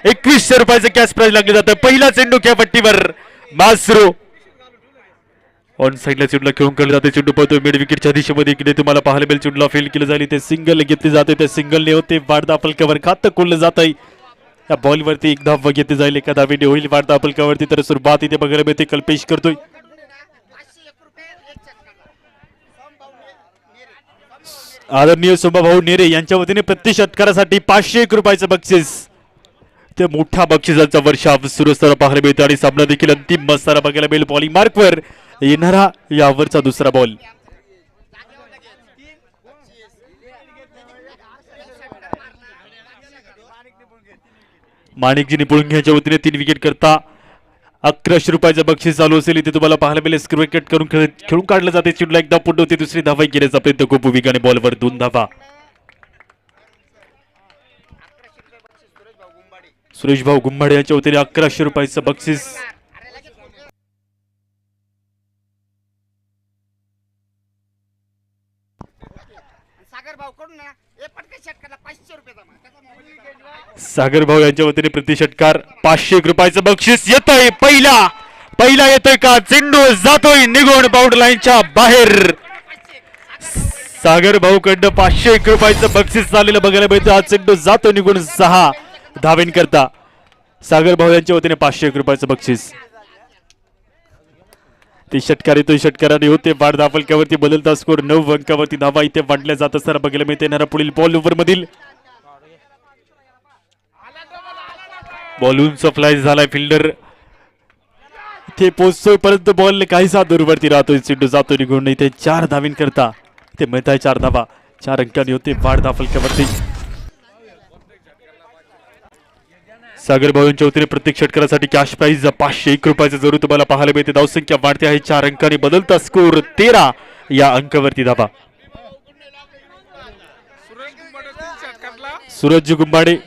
2100 रुपयाचं cash price लागले जातं. पहिला चेंडू खेळपट्टीवर मास्रो ऑन साइडला चेंडूला खेळून काढला जाते. चेंडू पळतोय मिड विकेटच्या दिशेमध्ये. इकडे तुम्हाला पाहायला मिळेल चेंडूला फील्ड केलं जाईल. ते सिंगल घेतले जाते. त्या सिंगलने होते वाढदा फलकावर खातं खोललं जात आहे. या बॉलवरती एक धाव घेतली जाईल. एका धावेने होईल वाढदा फलकावरती. तर सुरुवात इथे बघायला मिळते. कल्पेश करतोय. आदरणीय सोमाभाऊ नेरे यांच्या वतीने प्रति षटकारासाठी 501 रुपयाचं बक्षीस. ते मोठ्या बक्षिसाचा वर्षाव सुरू असताना पाहायला मिळतं आणि सामना देखील अंतिम असताना बघायला मिळेल. बॉलिंग मार्कवर येणारा यावरचा दुसरा बॉल. माणिकजी निपुण यांच्या वतीने 3 विकेट करता 1100 रुपयाचं बक्षीस चालू असेल. इथे तुम्हाला पाहायला मिळेल विकेट करून खेळून काढलं जाते. चेंडूला एकदा पुढे होती. दुसरी धावा घेण्याचा प्रयत्न खूप वेगाने बॉलवर 2 धावा. सुरेश भाऊ गुंबाडे यांच्या वतीने 1100 रुपयाचं बक्षीस. सागर भाऊ यांच्या वतीने प्रति षटकार 501 रुपयाचं बक्षीस येतोय. पहिला येतोय का चेंडू जातोय निघून बाउंड्री लाईनच्या बाहेर. सागर भाऊ कडनं 501 रुपयाचं बक्षीस झालेलं बघायला मिळतं. हा चेंडू जातो निघून 6 धावेन करता. सागर भाऊ यांच्या वतीने 501 रुपयाचं बक्षीस. ते षटकार येतोय. षटकाराने होते वाढ धावलक्यावरती बदलता स्कोर 9 अंकावरती धावा इथे वाढल्या जात असताना बघायला मिळते. येणारा पुढील बॉल ओव्हर मधील बॉलून फ्लाय झालाय. फिल्डर इथे पोहोचतोय परंतु बॉल काहीसा दूरवरती राहतोय. चेंडू जातो निघून. इथे 4 धावीन करता ते मिळत आहे 4 धावा. 4 अंकांनी होते वाढ धावलक्यावरती. सागर भाऊ यांच्या वतीने प्रत्येक षटकारासाठी कॅश प्राइज 501 रुपयाचं जरूर तुम्हाला पाहायला मिळते. धावसंख्या वाढते आहे. 4 अंकांनी बदलता स्कोर 13 या अंकावरती धावा. सूरज गुंबाडे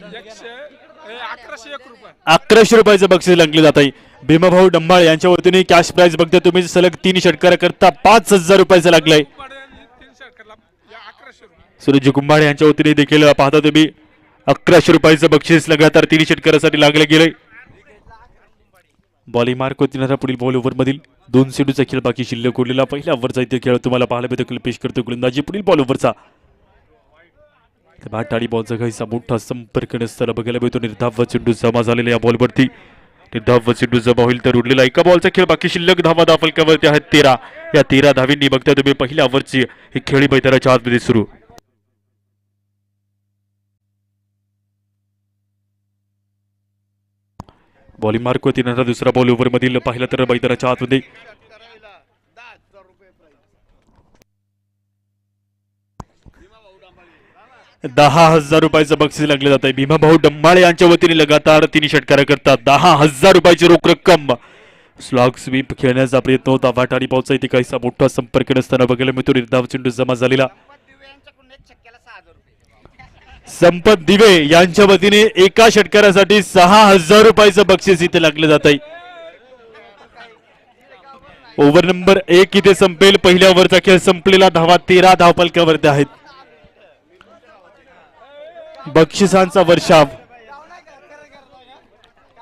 1100 रुपयाचं बक्षीस लागले जात आहे. भीमाभाऊ डंबाळ यांच्या वतीने कॅश प्राइज बघता तुम्ही सलग 3 षटकार करता 5000 रुपयाचं लागलंय. सूरज गुंबाडे यांच्या वतीने देखील पाहता तुम्ही 1100 रुपयाचं बक्षीस लगातार 3 षटकारासाठी लागले गेले. बॉलिंग मार्क होती. पुढील बॉल ओव्हर मधील 2 चेंडूचा खेळ बाकी शिल्लक उरलेला. पहिल्या ओव्हरचा इथे खेळ तुम्हाला पाहायला मिळतो. कल्पेश करतो गोलंदाजी. पुढील बॉल ओव्हरचा बॅट आणि बॉलचा काहीसा मोठा संपर्क नसताना बघायला मिळतो. निर्धाव चेंडू जमा झालेला या बॉलवरती. निर्धाव चेंडू जमा होईल तर उरलेला एका बॉलचा खेळ बाकी शिल्लक धावा दाफलकावरती आहेत 13. या 13 धावींनी बघता तुम्ही पहिल्या ओव्हरची ही खेळी मैदानाच्या आतमध्ये सुरू. बॉलिंग मार्क होती. नंतर दुसरा बॉल ओव्हर मधील पाहिला तर मैदानाच्या आतमध्ये 10,000 रुपयाचं बक्षीस लागले जात आहे. भीमाभाऊ डंबाळे यांच्या वतीने लगातार 3 षटकार करतात. 10,000 रुपयाची रोख रक्कम. स्लॉग स्वीप खेळण्याचा प्रयत्न होता. वाट आणि पावचा इथे काहीसा मोठा संपर्क नसताना बघायला मिळतो. निर्धाव चेंडू जमा झालेला. संपत दिवे यांच्या वतीने एका षटकारासाठी 6,000 रुपयाचं बक्षीस इथे लागले जात आहे. ओव्हर नंबर 1 इथे संपेल. पहिल्या ओव्हरचा खेळ संपलेला. धावा 13 धावफलकावरती आहेत. बक्षिसांचा वर्षाव.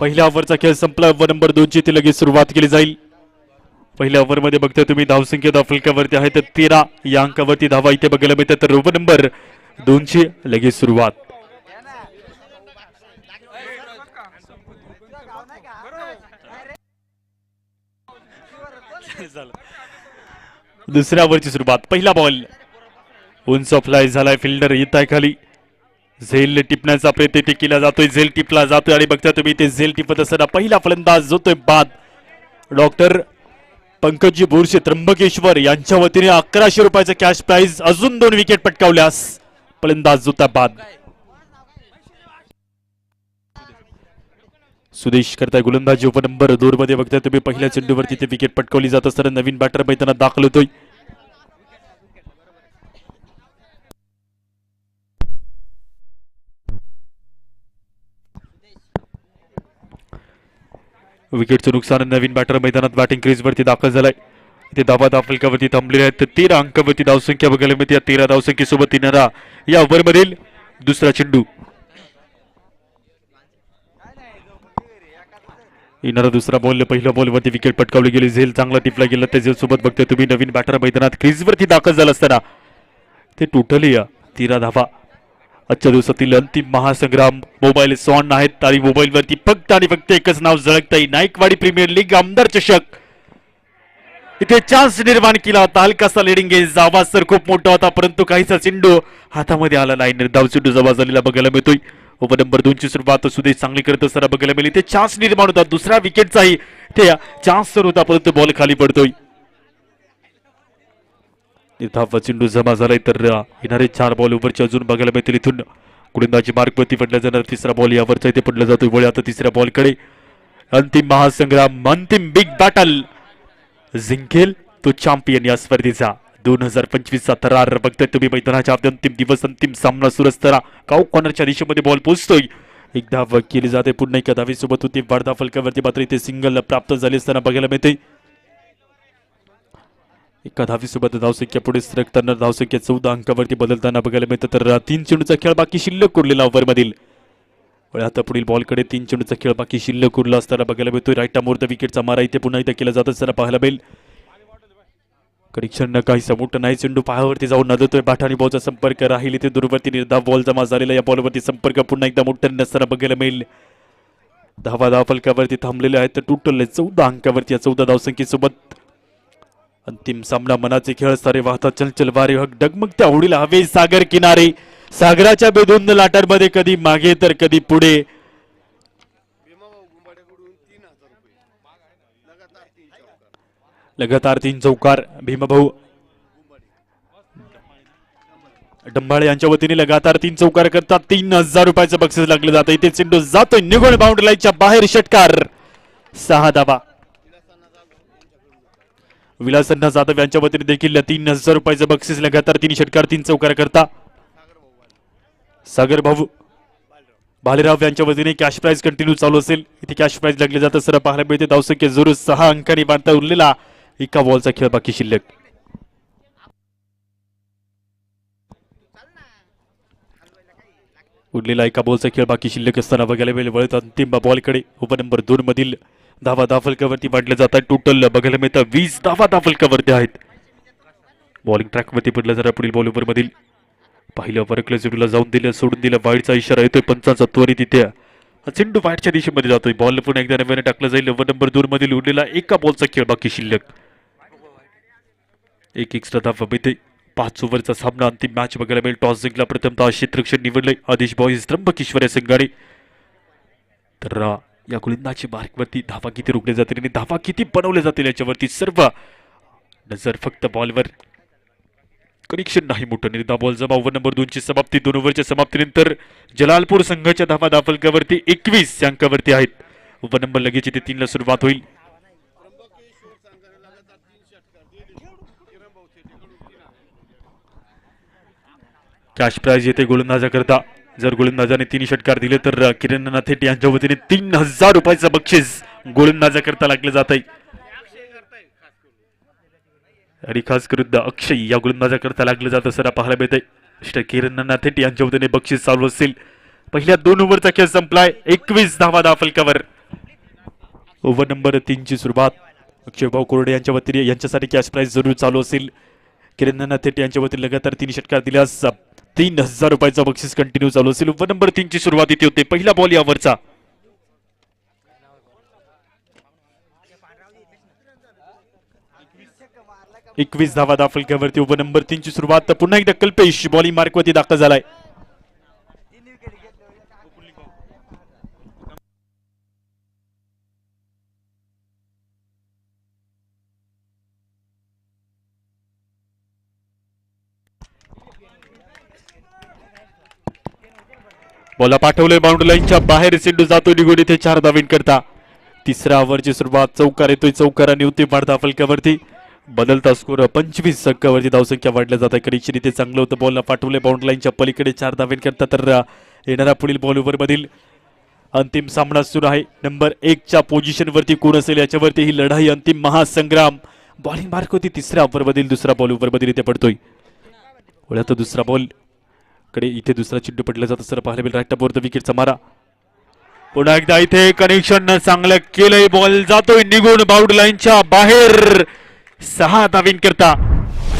पहिल्या ओव्हरचा खेळ संपला. ओव्हर नंबर 2 ची लगेच सुरुवात केली जाईल. पहिल्या ओव्हर मध्ये बघता तुम्ही धावसंख्या धावफलकावरती आहेत 13 या अंकावरती धावा इथे बघायला मिळतात. तर ओव्हर नंबर 2 ची लगेच सुरुवात. दुसऱ्या ओव्हरची सुरुवात. पहिला बॉल उंच फ्लाय झालाय. फिल्डर येत आहे खाली. झेल टिपण्याचा प्रयत्न इथे केला जातोय. झेल टिपला जातोय आणि बघता तुम्ही ते झेल टिपत असताना पहिला फलंदाज होतोय बाद. डॉक्टर पंकजी बोरशे त्र्यंबकेश्वर यांच्या वतीने 1100 रुपयाचं कॅश प्राइज. अजून 2 विकेट पटकावल्यास फलंदाज होता बाद. सुदेश करताय गोलंदाजी. ओव्हर नंबर 2 मध्ये बघता तुम्ही पहिल्या चेंडूवरती ते विकेट पटकावली जात असताना नवीन बॅटर मैदानात दाखल होतोय. विकेटचं नुकसान. नवीन बॅटर मैदानात बॅटिंग क्रीजवरती दाखल झालाय. ते धावा दाफलकावरती थांबलेले आहेत. 13 अंकावरती धावसंख्या बघायला मिळते. 13 धावसंख्येसोबत येणारा या ओव्हर मधील दुसरा चेंडू. येणारा दुसरा बॉल, पहिल्या बॉलवरती विकेट पटकावली गेली. झेल चांगला टिपला गेला. त्याच्यासोबत बघतोय तुम्ही नवीन बॅटर मैदानात क्रीजवरती दाखल झाला असताना ते तुटली 13 धावा. आजच्या दिवसातील अंतिम महासंग्राम मोबाईल ऑन आहेत आणि मोबाईलवरती फक्त आणि फक्त एकच नाव झळकतंय, नाईकवाडी प्रीमियर लीग आमदार चषक. इथे चान्स निर्माण केला होता, हलकासा लिडिंग एज, आवाज तर खूप मोठा होता परंतु काहीसा चेंडू हातामध्ये आला नाही. निर्धाव चेंडू जवळ झालेला बघायला मिळतोय. ओव्हर नंबर 2 ची सुरुवात सुदेश चांगली करत असताना बघायला मिळेल. इथे चान्स निर्माण होता, दुसऱ्या विकेटचाही ते चान्स तर होता परंतु बॉल खाली पडतोय. निर्धाव चेंडू जमा झालाय तर येणारे 4 बॉल ओव्हरचे अजून बघायला मिळतील. इथून गोलंदाजी मार्गवरती पडला जाणार. तिसरा बॉल यावरचा इथे पडला जातोय. वळी आता तिसऱ्या बॉलकडे. अंतिम महासंग्राम, अंतिम बिग बॅटल. जिंकेल तो चॅम्पियन या स्पर्धेचा. 2025 चा थरार बघताय तुम्ही. मैदानाच्या अंतिम दिवस, अंतिम सामना सुरू असताना काऊ कॉर्नरच्या दिशेमध्ये बॉल पोहोचतोय. एक धाव केली जाते. पुन्हा एका धावेसोबत होती वाढदा फलकावरती मात्र इथे सिंगल प्राप्त झाले असताना बघायला मिळते. एका धावेसोबत धावसंख्या पुढे सरकताना धावसंख्या 14 अंकावरती बदलताना बघायला मिळतं. तर 3 चेंडूचा खेळ बाकी शिल्लक उरलेला ओव्हरमधील. आता पुढील बॉलकडे 3 चेंडूचा खेळ बाकी शिल्लक उरला असताना बघायला मिळतोय. राईट मोर्थ विकेटचा मारा इथे पुन्हा इथे केला जात असताना पाहायला मिळेल. कनेक्शन काही समोर नाही. चेंडू पायावरती जाऊन नदतोय. बाठाणी बॉलचा संपर्क राहील इथे दूरवरती. निर्धाव बॉल जमा झालेला. या बॉलवरती संपर्क पुन्हा एकदा मोठ्या नसताना बघायला मिळेल. धावा फलकावरती थांबलेले आहेत. तर टोटल 14 अंकावरती या 14 धावसंख्येसोबत अंतिम सामना. मनाचे खेळ सारे वाहतात चलचल वारे हक डगमगत्या होडीला हवे सागर किनारे. सागराच्या बेधुंद लाटांमध्ये कधी मागे तर कधी पुढे. लगातार 3 चौकार. भीमभाऊ डंबाळे यांच्या वतीने लगातार 3 चौकार करतात. 3000 रुपयाचं बक्षीस लागलं जातं. इथे चेंडू जातोय निघून बाउंड्री लाईनच्या बाहेर. षटकार. 6 धावा. विलासन्ना जाधव यांच्या वतीने देखील 3000 रुपयाचं बक्षीस. लगातार 3 षटकार 3 चौकार करता. सागर भाऊ भालेराव यांच्या वतीने कॅश प्राइज कंटिन्यू चालू असेल. इथे कॅश प्राइज लागले जातं सर पाहायला मिळते. धावसंख्या जरूर 6 अंकांनी बांधता उरलेला एका बॉलचा खेळ बाकी शिल्लक. उरलेला एका बॉलचा खेळ बाकी शिल्लक असताना बघायला मिळेल. वळत अंतिम बॉलकडे. ओव्हर नंबर 2 मधील धावा दाफलकावरती वाढल्या जातात. टोटल बघायला मिळतं 20 धावा दाफलकावरती आहेत. बॉलिंग ट्रॅकवरती पडलं जरा पुढील बॉल ओव्हर मधील पहिल्या वर्कला चेंडूला जाऊन दिलं, सोडून दिलं. वाईडचा इशारा येतोय पंचांचा त्वरित. तिथे चेंडू वाईडच्या दिशेमध्ये जातोय. बॉल पुन्हा एकदा नव्याने टाकलं जाईल. ओव्हर नंबर 2 मधील उरलेला एका बॉलचा खेळ बाकी शिल्लक. एक एक्स्ट्रा धावा मिळते. 5 ओव्हरचा सामना अंतिम मॅच बघायला मिळेल. टॉस जिंकला प्रथमतः क्षेत्ररक्षण निवडले आदेश बॉईज त्र्यंबकेश्वर या संघाने. तर या गोलंदाजी मार्कवरती धावा किती रोखले जातील आणि धावा किती बनवले जातील याच्यावरती सर्व नजर फक्त बॉलवर. कनेक्शन नाही मोठं. निर्धाव बॉल जमा. ओव्हर नंबर 2 ची समाप्ती. 2 ओव्हरच्या समाप्तीनंतर जलालपूर संघाच्या धावा दाफलकावरती 21 अंकावरती आहेत. ओव्हर नंबर लगेच इथे 3 ला सुरुवात होईल. कॅश प्राइज येते गोलंदाजा करता. जर गोलंदाजाने 3 षटकार दिले तर किरण नाथेट यांच्या वतीने 3000 रुपयाचं बक्षीस गोलंदाजा करता लागलं जात आहे. आणि खास करून अक्षय या गोलंदाजा करता लागलं जातं सर पाहायला मिळतंय. किरण नाथेट यांच्या वतीने बक्षीस चालू असेल. पहिल्या 2 ओव्हरचा खेळ संपलाय. 21 धावा दाफलकावर. ओव्हर नंबर 3 ची सुरुवात. अक्षय भाऊ कोरडे यांच्या वतीने यांच्यासाठी कॅश प्राइज जरूर चालू असेल. किरण नाथेट यांच्या वतीने लगातार 3 षटकार दिल्यास 3000 रुपयाचं बक्षीस कंटिन्यू चालू असेल. ओव्हर नंबर 3 ची सुरुवात इथे होते. पहिला बॉल यावरचा. एकवीस धावा दाफलकावरती. ओव्हर नंबर 3 ची सुरुवात. पुन्हा एकदा कल्पेश बॉलिंग मार्कवरती दाखल झालाय. बॉला पाठवले बाउंड्री लाईनच्या बाहेर. चेंडू जातो निघून. इथे 4 धावें करता. तिसऱ्या ओव्हरची सुरुवात. चौकार येतोय. चौकाराने होती वाढता फलकावरती. बदलता स्कोर 25 अंकावरती धावसंख्या वाढल्या जात आहे. कनेक्शन इथे चांगलं होतं. बॉलला पाठवले बाउंड्री लाईनच्या पलीकडे 4 धावें करता. तर येणारा पुढील बॉल ओव्हर मधील अंतिम सामना सुरू आहे. नंबर 1 च्या पोझिशन वरती कोण असेल याच्यावरती ही लढाई. अंतिम महासंग्राम. बॉलिंग मार्क होती तिसऱ्या ओव्हर मधील. दुसरा बॉल ओव्हर मधील इथे पडतोय. वळत दुसरा बॉल कडे इथे दुसरा चेंडू पडला जातो सर पाहायला मिळेल. राईट बोर्ड विकेटचा मारा. पुन्हा एकदा इथे कनेक्शन चांगलं केलंय, बॉल जातोय निघून बाउंड्री लाईनच्या बाहेर. 6 धावीन करता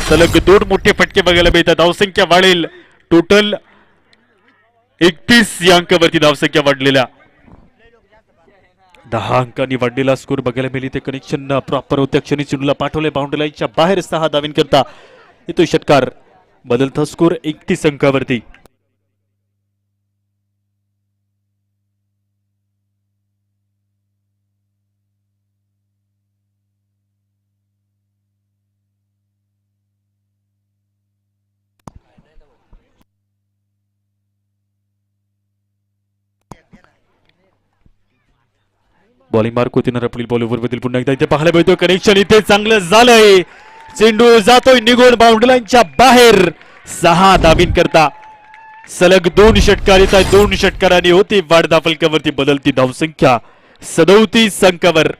सलग 2 मोठे फटके बघायला मिळतात. धावसंख्या वाढेल, टोटल 31 या अंकावरती धावसंख्या वाढलेल्या. 10 अंकांनी वाढलेला स्कोर बघायला मिळेल. ते कनेक्शन प्रॉपर होत्या क्षणी चेंडूला पाठवले बाउंड्री लाईनच्या बाहेर. 6 धावीन करता येतो षटकार. बदलता स्कोर 31 अंकावरती. बॉलिंग मार्क होती नरपडील बॉल ओव्हर मधील. पुन्हा एकदा इथे पाहायला मिळतो कनेक्शन. इथे चांगलं झालंय, चेंडू जातोय निघून बाउंड्री लाईनच्या बाहेर. 6 धावीन करता सलग 2 षटकार येत आहेत. 2 षटकारांनी होती वाढ फलकावरती बदलती धावसंख्या 37 अंकावर.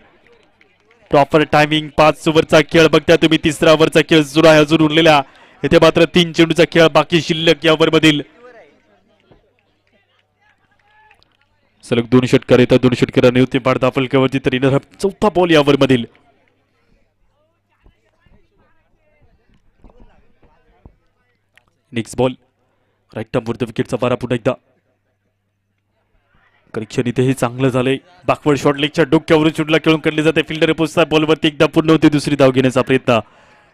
Proper timing. 5 ओव्हरचा खेळ बघता तुम्ही. 3रा ओव्हरचा खेळ सुरू आहे अजून उरलेला. इथे मात्र 3 चेंडूचा खेळ बाकी शिल्लक या ओव्हर मधील. सलग 2 षटकार येतात. 2 षटकारांनी होती वाढ फलकावरती. तरी चौथा बॉल या ओव्हर मधील. नेक्स्ट बॉल राईट विरुद्ध विकेटचा वारा. पुन्हा एकदा कनेक्शन इथेही चांगलं झालंय. बॅकवर्ड शॉट लेगच्या डोक्यावरून चेंडूला खेळून काढले जाते. फिल्डर पोचता बॉलवरती एकदा पूर्ण होते. दुसरी धाव घेण्याचा प्रयत्न.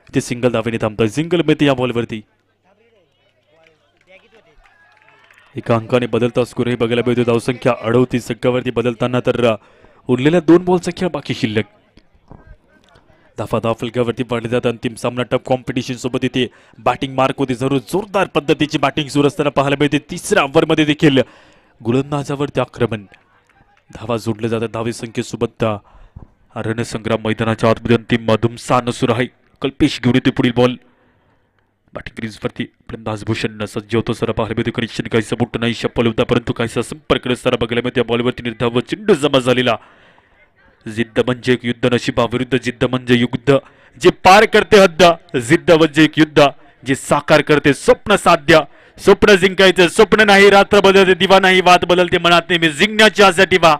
इथे सिंगल धावेने थांबतोय. सिंगल मिळते या बॉलवरती. एका अंकाने बदलता स्कोर हे बघायला मिळतो. धावसंख्या 38 अंकावरती बदलताना तर उरलेल्या 2 बॉलचा खेळ बाकी शिल्लक. धाव फलकावरती पाडले जातात. अंतिम सामना टफ कॉम्पिटिशन सोबत इथे बॅटिंग मार्क होती. जरूर जोरदार पद्धतीची बॅटिंग सुरू असताना पाहायला मिळते. 3ऱ्या ओव्हरमध्ये देखील गोलंदाजावरती आक्रमण. धावा जोडल्या जातात. धावे संख्येसोबत रणसंग्राम मैदानाच्या आतमध्ये अंतिम धुमसान सुरू आहे. कल्पेश घेऊन येते पुढील बॉल. बॅटिंग क्रीजवरती फलंदाज भूषण सज्ज होतो. सर पाहायला मिळते कनेक्शन काहीसा मोठं नाही शप्पल होता, परंतु काहीसा संपर्क नसताना बघायला मिळते. बॉलवरती निर्धाव चेंडू जमा झालेला. जिद्द म्हणजे एक युद्ध, नशिबाविरुद्ध जिद्द म्हणजे युद्ध. जे पार करते हद्द, जिद्द म्हणजे एक युद्ध. जे साकार करते स्वप्न साध्य. स्वप्न जिंकायचं, स्वप्न नाही. रात्र बदलते, दिवा नाही. वाद बदलते, मनात नेहमी जिंकण्याची आशा ठेवा.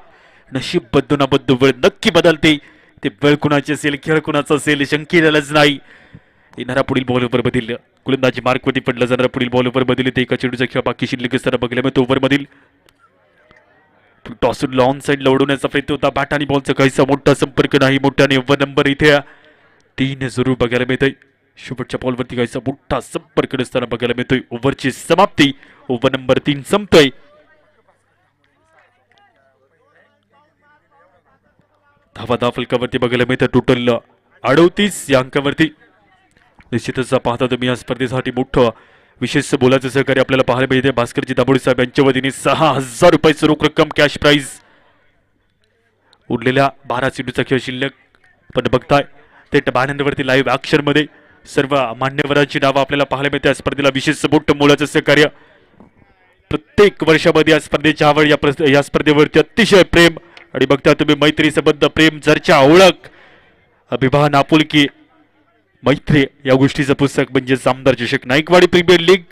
नशीब बद्दू वेळ नक्की बदलते. ते वेळ कुणाची असेल, खेळ कुणाचा असेल, शंकेलच नाही. येणारा पुढील बॉलवर बदल. गोलंदाजी मार्कवरती पडलं जाणारा पुढील बॉलवर बदल. ते एका चेंडूचा खेळ बाकी शिल्लक असताना बघायला मिळतो. ओव्हर मधील टॉसून लॉन साईडला उडवण्याचा प्रयत्न होता. बॅट आणि बॉलचा काहीसा मोठा संपर्क नाही. मोठ्याने ओव्हर नंबर इथे 3 जरूर बघायला मिळतोय. शेवटच्या बॉलवरती काहीसा मोठा संपर्क नसताना बघायला मिळतोय. ओव्हरची समाप्ती. Over number 3 संपतोय. धावा फलकावरती बघायला मिळतं. टोटल 38 या अंकावरती. निश्चितच पाहता तुम्ही या स्पर्धेसाठी मोठं विशेष बोलायचं सहकार्य आपल्याला पाहायला मिळते. भास्करजी दाभोळे साहेब यांच्या वतीने 6,000 रुपयाचं रोख रक्कम कॅश प्राइज. उरलेल्या 12 चेंडूचा खेळ शिल्लक. पण बघताय थेट बॅनरवरती लाईव्ह ऍक्शन मध्ये सर्व मान्यवरांची नावं आपल्याला पाहायला मिळते. या स्पर्धेला विशेष मोठं मोलाचं सहकार्य. प्रत्येक वर्षामध्ये या स्पर्धेच्या आवड, या स्पर्धेवरती अतिशय प्रेम आणि बघता तुम्ही मैत्री संबंध, प्रेम, चर्चा, ओळख, अभिमान, आपुलकी, मैत्री या गोष्टीचं पुस्तक म्हणजे आमदार चषक नाईकवाडी प्रीमियर लीग.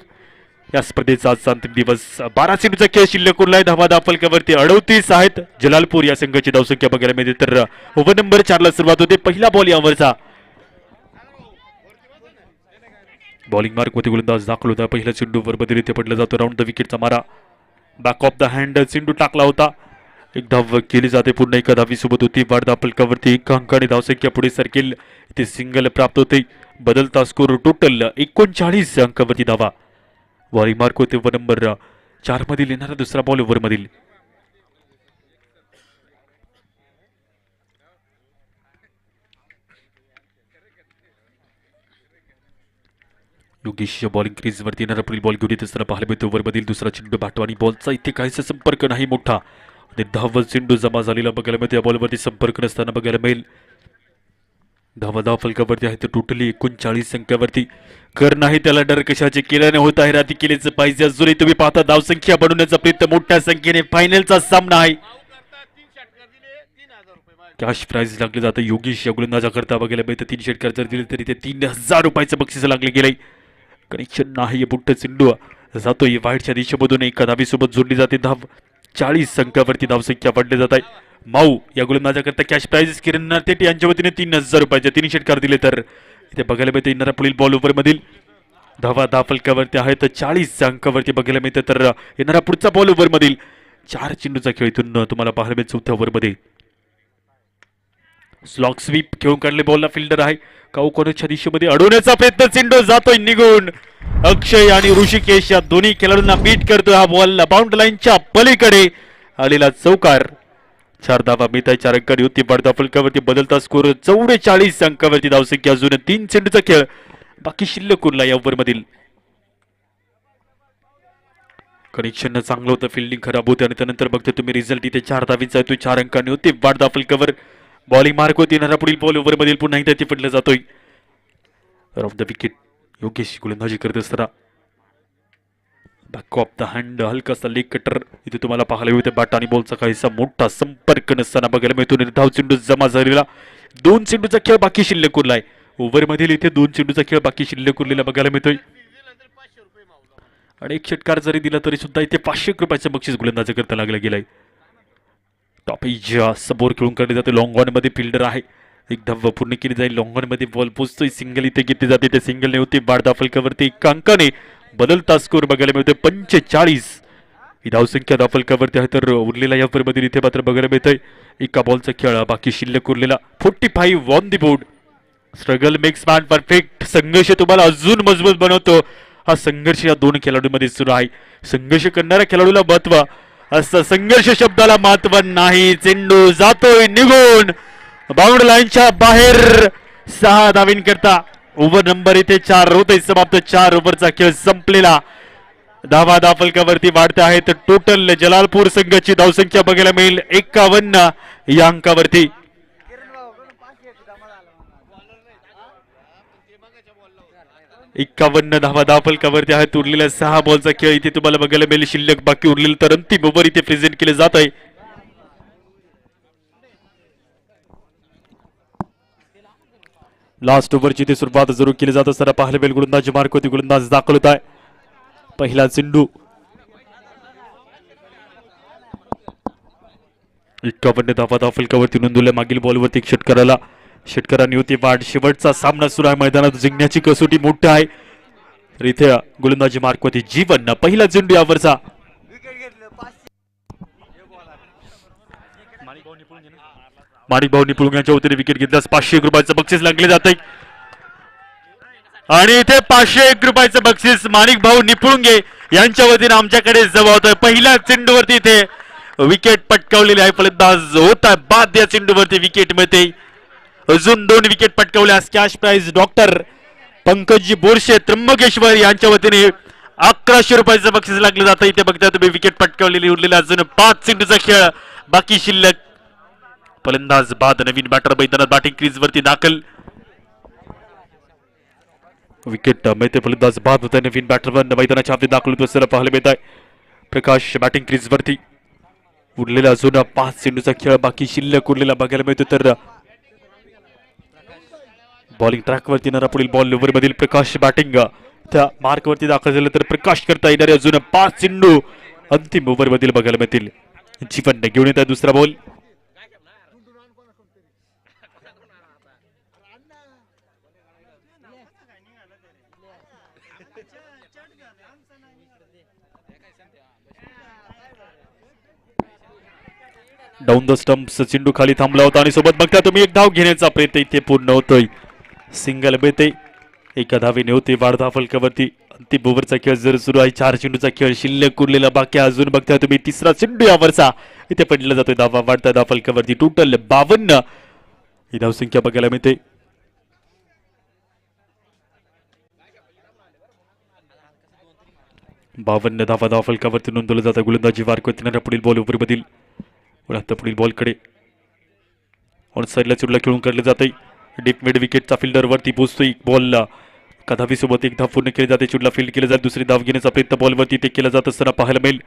या स्पर्धेचा आजचा अंतिम दिवस. 12 चेंडूचा खेळ शिल्लक उरलाय. धावा फलकावरती 38 आहेत. जलालपूर या संघाची धावसंख्या बघायला मिळते. तर ओव्हर नंबर 4 ला सुरुवात होते. पहिला बॉल यावरचा. बॉलिंग मार्क मध्ये गोलंदाज दाखल होता. पहिला चेंडू वर बदल इथे पडला जातो. राऊंड द विकेटचा मारा. बॅक ऑफ द हँड चेंडू टाकला होता. एक धाव केली जाते. पुन्हा एका धावी सोबत होती. वाढ फलकावरती 1 अंकाने धावसंख्या पुढे सरकेल. इथे सिंगल प्राप्त होते. बदलता स्कोर टोटल 39 अंकावरती धावा. बॉलिंग मार्क होते ओव्हर नंबर 4 मधील येणारा दुसरा बॉल ओव्हर मधील. योगेश बॉलिंग क्रीज वरती येणारा पुढील बॉल घेऊन येत असताना पाहायला मिळतो. ओव्हर मधील दुसरा चेंडू बॅट आणि बॉलचा इथे काहीसा संपर्क नाही मोठा. धाव चेंडू जमा झालेला बघायला मिळतो. या बॉलवरती संपर्क नसताना बघायला मिळेल. धाव फलकावरती आहे तर टोटली 39 अंकावरती. कर नाही त्याला डर कशाचे, केल्याने होत आहे राती केल्याचं पाहिजे. अजूनही तुम्ही पाहता धावसंख्या बनवण्याचा प्रयत्न मोठ्या संख्येने. फायनलचा सामना आहे. कॅश प्राइज लागले जातं. योगेश या गोलंदाजा करता बघायला मिळतं. 3 षटकार जर दिले तरी ते 3000 रुपयाचं बक्षीस लागले गेले. कनेक्शन नाही. मोठं चेंडू जातोय वाईटच्या दिशेमधून. एका धावीसोबत जोडली जाते धाव. 40 अंकावरती धावसंख्या वाढली जात आहे. माऊ या गोलंदाजाकरता कॅश प्राइजेस किरण नार्तेट यांच्या वतीने 3000 रुपयाचे 3 षटकार दिले. तर इथे बघायला मिळते येणारा पुढील बॉल ओव्हर मधील धावा फलकावरती आहे तर 40 अंकावरती बघायला मिळते. तर येणारा पुढचा बॉल ओव्हर मधील 4 चेंडूचा खेळ इथून तुम्हाला पाहायला मिळेल. चौथ्या ओव्हर मध्ये स्लॉक स्वीप खेळून काढले. बॉलला फिल्डर आहे काऊ कॉर्नरच्या दिशेमध्ये अडवण्याचा प्रयत्न. चेंडू जातोय निघून. अक्षय आणि ऋषिकेश या दोन्ही खेळाडूंना बीट करतोय. हा बॉल बाउंड्री लाईनच्या पलीकडे आलेला चौकार. 4 धावा मिळत आहे. 4 अंकांनी होती वाढता फलकावरती बदलता स्कोर 44 अंकावरती धावसंख्या. अजून 3 चेंडूचा खेळ बाकी शिल्लक उरला या ओव्हर मधील. कनेक्शन चांगलं होतं, फिल्डिंग खराब होते आणि त्यानंतर बघते तुम्ही रिझल्ट इथे 4 धावीचा येतोय. 4 अंकांनी होती वाढता फलकावर बॉलिंग मार्क होती. येणारा पुढील बॉल ओव्हर मधील पुन्हा एकदा ते पडलं जातोय. ऑफ द विकेट योगेश गोलंदाजी करत असताना बॅक ऑफ द हँड हलकासा लेग कटर इथे तुम्हाला पाहायला मिळते. बॅट आणि बॉलचा काहीसा मोठा संपर्क नसताना बघायला मिळतो. निर्धाव चेंडू जमा झालेला. 2 चेंडूचा खेळ बाकी शिल्लक उरलाय. ओव्हर मधील इथे 2 चेंडूचा खेळ बाकी शिल्लक उरलेला बघायला मिळतोय. आणि 1 षटकार जरी दिला तरी सुद्धा इथे 500 रुपयाचं बक्षीस गोलंदाजी करता लागला गेलाय. टॉप एज समोर खेळून काढले जाते. लॉंग ऑन मध्ये फिल्डर आहे. एक धाव पूर्ण केली जाईल. लॉंग ऑन मध्ये बॉल पोचतोय. सिंगल इथे घेतली जाते. त्या सिंगलने होती वाढता फलकावरती 1 अंकाने बदलता स्कोर बघायला मिळतोय 45. ही धावसंख्या फलकावरती आहे. तर उरलेला या मध्ये इथे मात्र बघायला मिळतोय 1 बॉलचा खेळ बाकी शिल्लक उरलेला. 45 on the board. Struggle makes man perfect. संघर्ष तुम्हाला अजून मजबूत बनवतो. हा संघर्ष या 2 खेळाडूंमध्ये सुरू आहे. संघर्ष करणाऱ्या खेळाडूला महत्व असं संघर्ष शब्दाला महत्व नाही. चेंडू जातोय निघून बाउंड्री लाईनच्या बाहेर. 6 धावींकरता ओव्हर नंबर इथे 4 होतोय समाप्त. 4 ओव्हरचा खेळ संपलेला. धावा फलकावरती वाढते आहे. तर टोटल जलालपूर संघाची धावसंख्या बघायला मिळेल 51 या अंकावरती. 51 धावा फलकावरती आहेत. उरलेल्या 6 बॉलचा खेळ इथे तुम्हाला बघायला मिळेल. शिल्लक बाकी उरलेलं तर अंतिम ओव्हर इथे प्रेझेंट केले जात आहे. लास्ट ओव्हरची इथे सुरुवात जरूर केली जात असताना पाहायला मिळेल. गोलंदाजी मार्क होती. गोलंदाज दाखल होत आहे. पहिला चेंडू 51 धावा फलकावरती नोंदवल्या. मागील बॉलवरती षटकाराला षटकारांनी होती वाढ. शेवटचा सामना सुरू आहे. मैदानात जिंकण्याची कसोटी मोठी आहे. तर इथे गोलंदाजी मार्क होती जीवन. पहिला चेंडू यावरचा माणिक भाऊ निपुण यांच्या वतीने विकेट घेतल्यास 500 रुपयाचं बक्षीस लागले जाते. आणि इथे 501 रुपयाचं बक्षीस माणिक भाऊ निपुणगे यांच्या वतीने आमच्याकडे जमा होतोय. पहिल्या चेंडूवरती इथे विकेट पटकावलेली आहे. फलंदाज होता बाद या चेंडूवरती विकेट मिळते. अजून 2 विकेट पटकावल्यास cash prize doctor Pankaji Borse Trimbakeshwar यांच्या वतीने 1100 रुपयाचं बक्षीस लागलं जातं. इथे बघता तुम्ही विकेट पटकावलेली. उरलेला अजून 5 चेंडूचा खेळ बाकी शिल्लक. फलंदाज बाद. नवीन बॅटर मैदानात बॅटिंग क्रीज वरती दाखल. विकेट मिळते. फलंदाज बाद होत आहे. नवीन बॅटर मैदानाच्या हवेत दाखल होतो असं पाहायला मिळत आहे. प्रकाश बॅटिंग क्रीज वरती. उरलेला अजून 5 चेंडूचा खेळ बाकी शिल्लक उरलेला बघायला मिळतो. तर बॉलिंग ट्रॅक वरती येणारा पुढील बॉल ओव्हर मधील प्रकाश बॅटिंग त्या मार्क वरती दाखल झालं. तर प्रकाश करता येणारे अजून 5 चेंडू अंतिम ओव्हर मधील बघायला मिळतील. जीवन घेऊन येत आहे दुसरा बॉल. डाऊन द स्टंप्स चेंडू खाली थांबला होता आणि सोबत बघता तुम्ही 1 धाव घेण्याचा प्रयत्न इथे पूर्ण होतोय. सिंगल मिळते. 1 धावेने होते वाढता फलकावरती. अंतिम ओव्हरचा खेळ जर सुरू आहे. 4 चेंडूचा खेळ शिल्लक उरलेला बाकी. अजून बघता तुम्ही तिसरा चेंडू यावरचा इथे पडला जातोय. धावा वाढता धाव फलकावरती. टोटल 52 ही धावसंख्या बघायला मिळते. बावन्न धावा फलकावरती नोंदवलं जातं. गोलंदाजी वारकवतीनं पुढील बॉल ओव्हर मधील पुढील बॉलकडे ऑन साईडला चुडला खेळून काढले जाते. डीप मिड विकेटचा फिल्डर वरती पोहोचतोय. बॉल धावी सोबत 1 धाव पूर्ण केली जाते. चुडला फील्ड केले जाते. दुसरी धाव घेण्याचा प्रयत्न बॉलवरती ते केला जात असताना पाहायला मिळेल.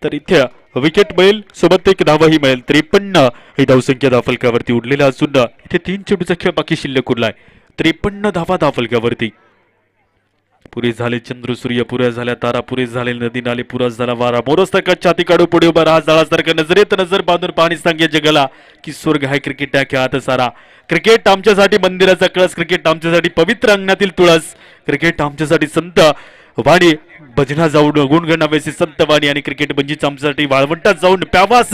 तर इथे विकेट मिळेल सोबत 1 धावही मिळेल. 53 ही धावसंख्या धावफलकावरती. उरलेला अजून इथे 3 चेंडूचा खेळ बाकी शिल्लक उरलाय. 53 धावा धावफलकावरती. पुरे झाले चंद्र सूर्य, पुऱ्या झाल्या तारा, पुरे झाले नदी नाले, पुरा झाला वारा. मोरस्तारखा छाती काढू पुढे उभा राहा, जाळासारखा नजरेत नजर बांधून पाणी सांगे जगाला की स्वर्ग आहे क्रिकेट या खेळात सारा. क्रिकेट आमच्यासाठी मंदिराचा कळस, क्रिकेट आमच्यासाठी पवित्र अंगणातील तुळस, क्रिकेट आमच्यासाठी संत वाणी भजना जाऊन गुणगणावेसे संत वाणी, आणि क्रिकेट म्हणजेच आमच्यासाठी वाळवंटात जाऊन प्यावास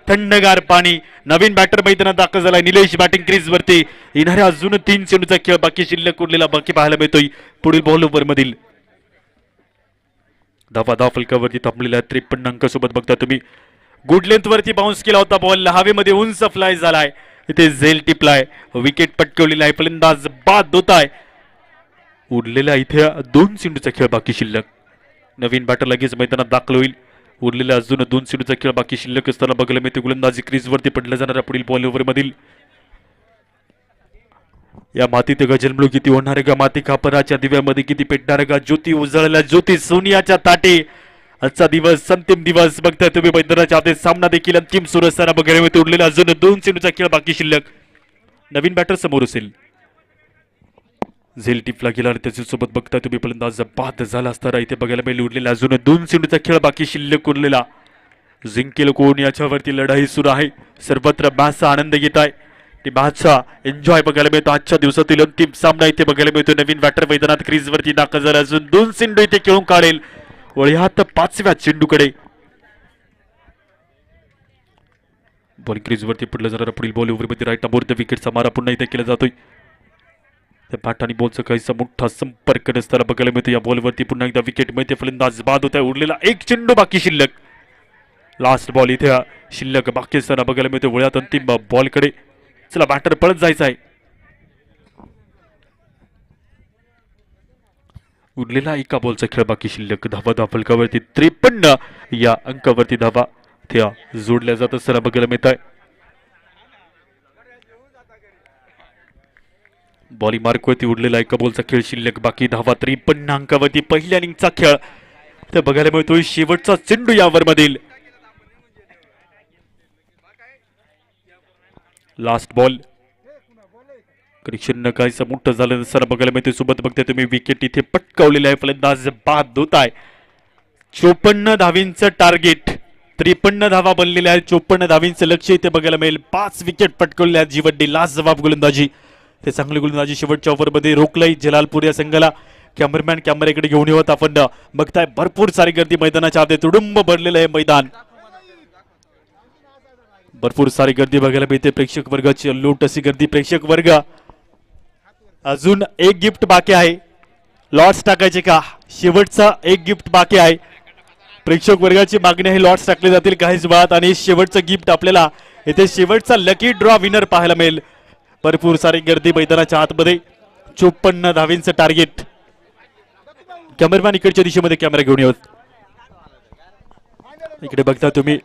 थंडगार पाणी. नवीन बॅटर मैदानात दाखल झालाय निलेश. बॅटिंग क्रीज वरती येणाऱ्या अजून 3 चेंडूचा खेळ बाकी शिल्लक उरलेला बाकी पाहायला मिळतोय पुढील बॉल ओव्हर मधील. धावा फलकावरती थांबलेला 53 अंक सोबत बघता तुम्ही. गुड लेंथ वरती बाउन्स केला होता बॉल, हवेमध्ये उंच फ्लाय झालाय. इथे झेल टिपलाय, विकेट पटकवलेला आहे, फलंदाज बाद होत आहे. उरलेला इथे 2 चेंडूचा खेळ बाकी शिल्लक. नवीन बॅटर लगेच मैदानात दाखल होईल. उरलेला अजून 2 चेंडूचा खेळ बाकी शिल्लक असताना बघायला मिळते गोलंदाजी क्रीजवरती पडला जाणारा पुढील बॉल ओव्हर मधील. या मातीत गजलमळू किती होणार का, माती खापराच्या दिव्यामध्ये किती पेटणार का, ज्योती उजळल्या ज्योती सोनियाच्या ताटे. आजचा दिवस अंतिम दिवस बघताय तुम्ही मैदानाच्या आधी. सामना देखील अंतिम सुरू असताना बघायला मिळते. उरलेला अजून 2 चेंडूचा खेळ बाकी शिल्लक. नवीन बॅटर समोर असेल. झेल टिपला गेला आणि त्याच्यासोबत बघता तुम्ही फलंदाज बाद झाला असताना इथे बघायला मिळेल. उरलेला अजून 2 चेंडूचा खेळ बाकी शिल्लक उरलेला. जिंकेल कोण याच्यावरती लढाई सुरू आहे. सर्वत्र मॅचचा आनंद घेत आहे, मॅचचा एन्जॉय बघायला मिळतो. आजच्या दिवसातील अंतिम सामना इथे बघायला मिळतो. नवीन बॅटर मैदानात क्रीजवरती दाखल झाला. अजून 2 चेंडू इथे खेळून काढेल. वळ्यात 5व्या चेंडूकडे बॉल क्रीजवरती पडलं जाणारा पुढील बॉल ओव्हरमध्ये राईट बोर्ड विकेटचा मारा पुन्हा इथे केला जातोय. त्या बॅट आणि बॉलचा काहीसा मोठा संपर्क नसताना बघायला मिळतो. या बॉलवरती पुन्हा एकदा विकेट मिळते, फलंदाज बाद होत आहे. उरलेला 1 चेंडू बाकी शिल्लक. लास्ट बॉल इथे शिल्लक बाकी असताना बघायला मिळतो. वळ्यात अंतिम बॉलकडे चला बॅटर पळत जायचं आहे. उरलेला 1 बॉलचा खेळ बाकी शिल्लक. धावा फलकावरती 53 या अंकावरती धावा त्या जोडल्या जात असताना बघायला मिळत आहे. बॉली मार्कवरती उरलेला 1 बॉलचा खेळ शिल्लक बाकी. धावा 53 अंकावरती पहिल्या इनिंगचा खेळ तर बघायला मिळतोय. शेवटचा चेंडू यावर मधील. लास्ट बॉल कनेक्शन काहीसं मोठं झालं सर बघायला मिळते. सोबत बघते तुम्ही विकेट इथे पटकावलेला आहे, फलंदाज बाद होत आहे. 54 धावींचं टार्गेट, 53 धावा बनलेल्या आहेत. 54 धावींचं लक्ष इथे बघायला मिळेल. 5 विकेट पटकवलेल्या आहेत. जीवनने लास्ट जबाब गोलंदाजी, ते चांगली गोलंदाजी शेवटच्या ओव्हरमध्ये रोखलंय जलालपूर या संघाला. कॅमेरामॅन कॅमेऱ्याकडे घेऊन येत आपण बघताय भरपूर सारी गर्दी मैदानाच्या आत तुडुंब भरलेलं आहे मैदान. भरपूर सारी गर्दी बघायला मिळते. प्रेक्षक वर्गाची लूट अशी गर्दी. प्रेक्षक वर्ग अजून 1 गिफ्ट बाकी आहे. लॉट्स टाकायचे का? शेवटचा 1 गिफ्ट बाकी आहे. प्रेक्षक वर्गाची मागणी आहे, लॉट्स टाकले जातील काहीच वेळात आणि शेवटचं गिफ्ट आपल्याला इथे शेवटचा लकी ड्रॉ विनर पाहायला मिळेल. भरपूर सारी गर्दी मैदानाच्या आतमध्ये. 54 धावींचं टार्गेट. कॅमेरामॅन इकडच्या दिशेमध्ये कॅमेरा घेऊन येत. इकडे बघता तुम्ही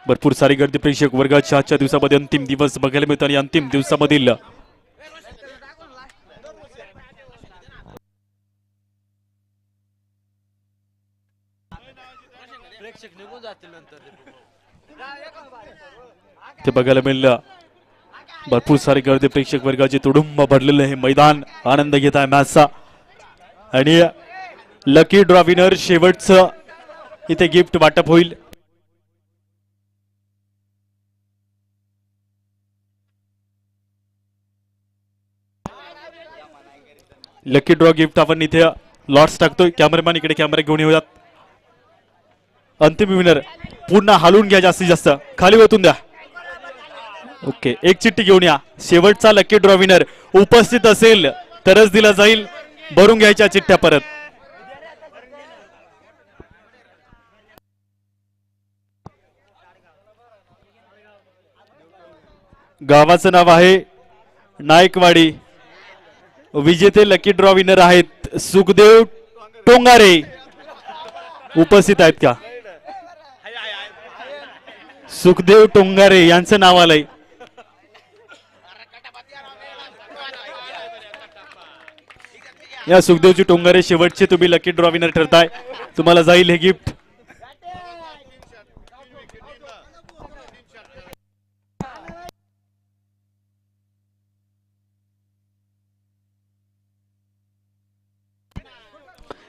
भरपूर सारी गर्दी प्रेक्षक वर्गाच्या आजच्या दिवसामध्ये अंतिम दिवस बघायला मिळतो आणि अंतिम दिवसामधील ते बघायला मिळलं. भरपूर सारी गर्दी प्रेक्षक वर्गाची तुडुंब भरलेलं हे मैदान आनंद घेत आहे मॅचचा. आणि लकी ड्रॉ विनर शेवटचं इथे गिफ्ट वाटप होईल. लकी ड्रॉ गिफ्ट आपण इथे लॉट्स टाकतोय. कॅमेरामॅन इकडे कॅमेरा घेऊन येऊयात. अंतिम विनर पुन्हा हलवून घ्या, जास्तीत जास्त खाली ओतून द्या. ओके, 1 चिठ्ठी घेऊन या. शेवटचा लकी ड्रॉ विनर उपस्थित असेल तरच दिला जाईल. भरून घ्यायच्या चिठ्ठ्या परत. गावाचं नाव आहे नायकवाडी. विजेते लकी ड्रॉ विनर आहेत सुखदेव टोंगारे. उपस्थित आहेत का? सुखदेव टोंगारे यांचं नाव आलंय. या सुखदेवजी टोंगारे शेवटचे तुम्ही लकी ड्रॉ विनर ठरताय. तुम्हाला जाईल हे गिफ्ट.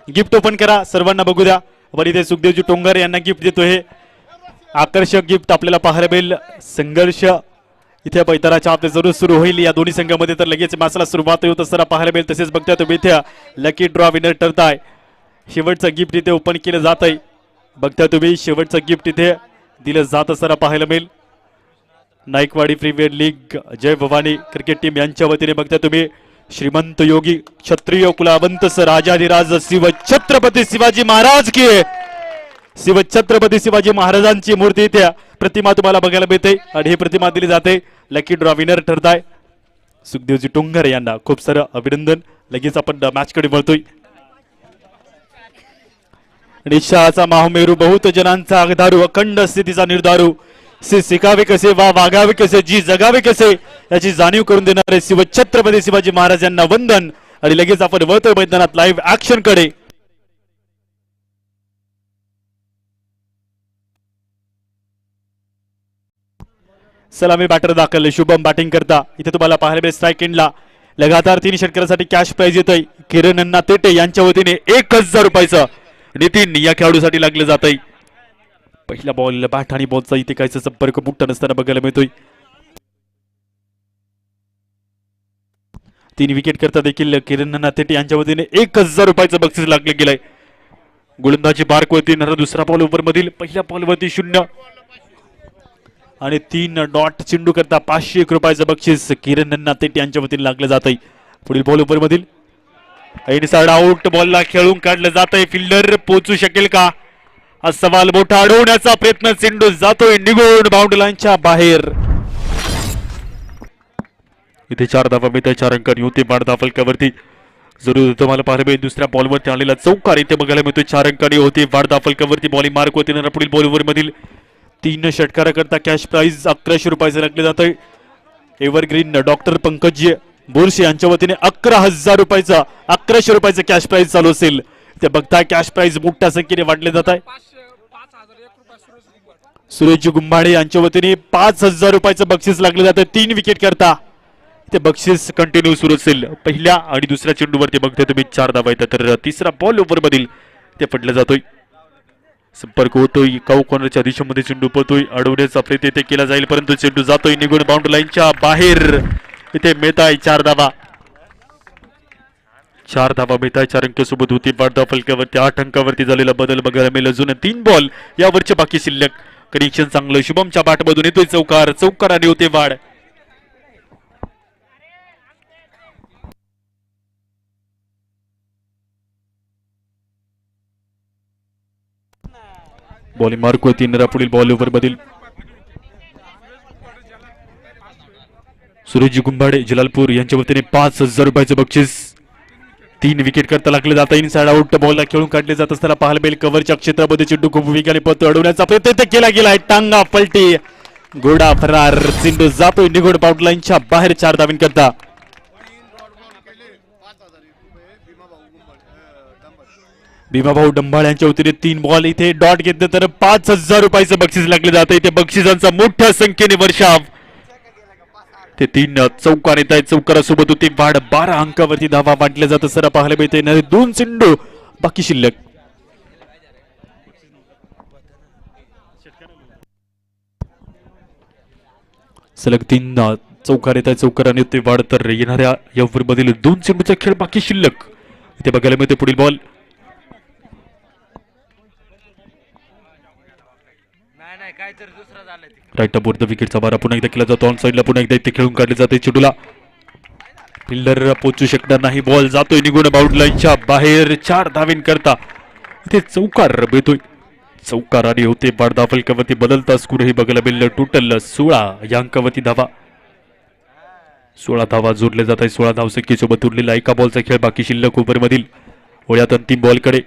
गिफ्ट ओपन करा, सर्वांना बघू द्या. वर इथे सुखदेवजी टोंगारे यांना गिफ्ट देतो. हे आकर्षक गिफ्ट आपल्याला पाहायला मिळेल. संघर्ष इथे पैताराच्या आपले जरूर सुरू होईल या दोन्ही संघामध्ये. तर लगेच मॅचला सुरुवात होत असताना पाहायला मिळेल. तसेच बघताय तुम्ही इथे लकी ड्रॉ विनर ठरताय. शेवटचं गिफ्ट इथे ओपन केलं जात आहे. बघताय तुम्ही शेवटचं गिफ्ट इथे दिलं जात असताना पाहायला मिळेल. नाईकवाडी प्रीमियर लीग जय भवानी क्रिकेट टीम यांच्या वतीने बघताय तुम्ही श्रीमंत योगी क्षत्रिय कुलावंत राजाधिराज शिव छत्रपती शिवाजी महाराज की शिव छत्रपती शिवाजी महाराजांची मूर्ती इथे प्रतिमा तुम्हाला बघायला मिळते आणि ही प्रतिमा दिली जाते. लकी ड्रॉ विनर ठरताय सुखदेवजी टोंगारे यांना खूप सारं अभिनंदन. लगेच आपण मॅच कडे वळतोय. निशाचा महामेरू बहुत जनांचा आगदारू अखंड स्थितीचा निर्धारू शिकावे कसे वा वागावे कसे जी जगावे कसे याची जाणीव करून देणारे शिव छत्रपती शिवाजी महाराज यांना वंदन. आणि लगेच आपण वळतोय मैदानात लाईव्ह ऍक्शन कडे. सलामी बॅटर दाखल शुभम बॅटिंग करता. इथे तुम्हाला पाहायला मिळेल स्ट्राईक एंडला लगातार 3 षटकारासाठी कॅश प्राइज येतोय. किरण अण्णा तेटे यांच्या वतीने 1000 रुपयाचं नितीन या खेळाडूसाठी लागलं जात आहे. पहिल्या बॉल बॅट आणि बॉलचा इथे काहीचा संपर्क बुट्टा नसताना बघायला मिळतोय. 3 विकेट करता देखील किरण नातेटे यांच्या वतीने 1000 रुपयाचं बक्षीस लागलं गेलंय. गोलंदाजी बारकवरती येणारा दुसरा बॉल ओव्हर मधील पहिल्या बॉलवरती 0 आणि 3 डॉट चेंडू करता 501 रुपयाचं बक्षीस किरण नातेटे यांच्या वतीने लागलं जात आहे. पुढील बॉल ओव्हर मधील इनसाइड आउट बॉलला खेळून काढलं जात आहे. फिल्डर पोहोचू शकेल का हा सवाल मोठा. अडवण्याचा प्रयत्न चेंडू जातोय निघून बाउंड्री लाईनच्या बाहेर. इथे 4 धावा मिळतात. 4 अंकांनी होते बाद फलकावरती. जरूर तुम्हाला पाहायला मिळेल दुसऱ्या बॉलवरती आलेला चौकार इथे बघायला मिळतोय. 4 अंकांनी होते बाद फलकावरती. बॉलिंग मार्क होते. पुढील बॉल ओव्हर मधील 3 षटकाराकरता कॅश प्राइज 1100 रुपयाचं लागले जात आहे. एव्हरग्रीन डॉक्टर पंकज बोरशे यांच्या वतीने 11,000 रुपयाचा 1100 रुपयाचं कॅश प्राइज चालू असेल. ते बघताय कॅश प्राइज मोठ्या संख्येने वाढले जात आहे. सुरेश गुंबाडे यांच्या वतीने 5000 रुपयाचं बक्षीस लागलं जातं 3 विकेट करता. ते बक्षीस कंटिन्यू सुरू असेल. पहिल्या आणि दुसऱ्या चेंडूवरती बघताय तुम्ही 4 धावा येतात. तर तिसरा बॉल ओव्हर मधील ते पडला जातोय. संपर्क होतोय काऊ कॉर्नरच्या दिशेमध्ये चेंडू पळतोय. अडवण्याचा प्रयत्न इथे केला जाईल परंतु चेंडू जातोय निघून बाउंड्री लाईनच्या बाहेर. इथे मिळताय 4 धावा. 4 धावा मिळताय. 4 अंक सोबत होती बाद फलकावरती 8 अंकावरती झालेला बदल बघायला मिळेल. अजून 3 बॉल यावरचे बाकी शिल्लक. कनेक्शन चांगलं शुभमच्या बॅटमधून येतोय चौकार. चौकाराने होते वाढ. बॉलिंग मार्क होती. पुढील बॉल ओव्हर मधील सुरेश गुंबाडे जलालपूर यांच्या वतीने 5000 रुपयाचं बक्षीस. 3 विकेट करता लागले जातं. इनसाइड आउट बॉलला खेळून काढले जात असताना पाहायला मिळेल कव्हरच्या क्षेत्रामध्ये चेंडू खूप वेगाने पळतो. अडवण्याचा प्रयत्न केला गेलाय. टांगा पलटी घोडा फरार. चेंडू जातोय निघून बाउंड्री लाईनच्या बाहेर. 4 धावीन करता भीमाभाऊ डंबाळ यांच्या वतीने 3 बॉल इथे डॉट घेतले तर 5000 रुपयाचं बक्षीस लागले जातं. इथे बक्षिसांचा मोठ्या संख्येने वर्षाव. ते 3 चौकार येत आहेत. चौकारासोबत होती वाढ. 12 अंकावरती धावा वाटल्या जात असताना पाहायला मिळते. 2 चेंडू बाकी शिल्लक. सलग 3 चौकार येत आहेत. चौकाराने होते वाढ. तर येणाऱ्या या ओव्हर मधील 2 चेंडूचा खेळ बाकी शिल्लक. इथे बघायला मिळते पुढील बॉल राईट बोर्ड विकेटचा मारा पुन्हा एकदा केला जातो. ऑन साइडला पुन्हा एकदा इथे खेळून काढले जाते. चेंडूला फिल्डर पोहोचू शकणार नाही. बॉल जातोय निघून बाउंड्री लाईनच्या बाहेर. 4 धावीन करता इथे चौकार मिळतोय. चौकार आणि होते बाद फलकावरती. बदलता स्कोरही बघायला मिळलं. टोटल 16 या अंकावरती धावा. 16 धावा जोडले जात आहे. 16 धावसंख्येसोबत उरलेला एका बॉलचा खेळ बाकी शिल्लक ओव्हर मधील. वळ्यात अंतिम बॉलकडे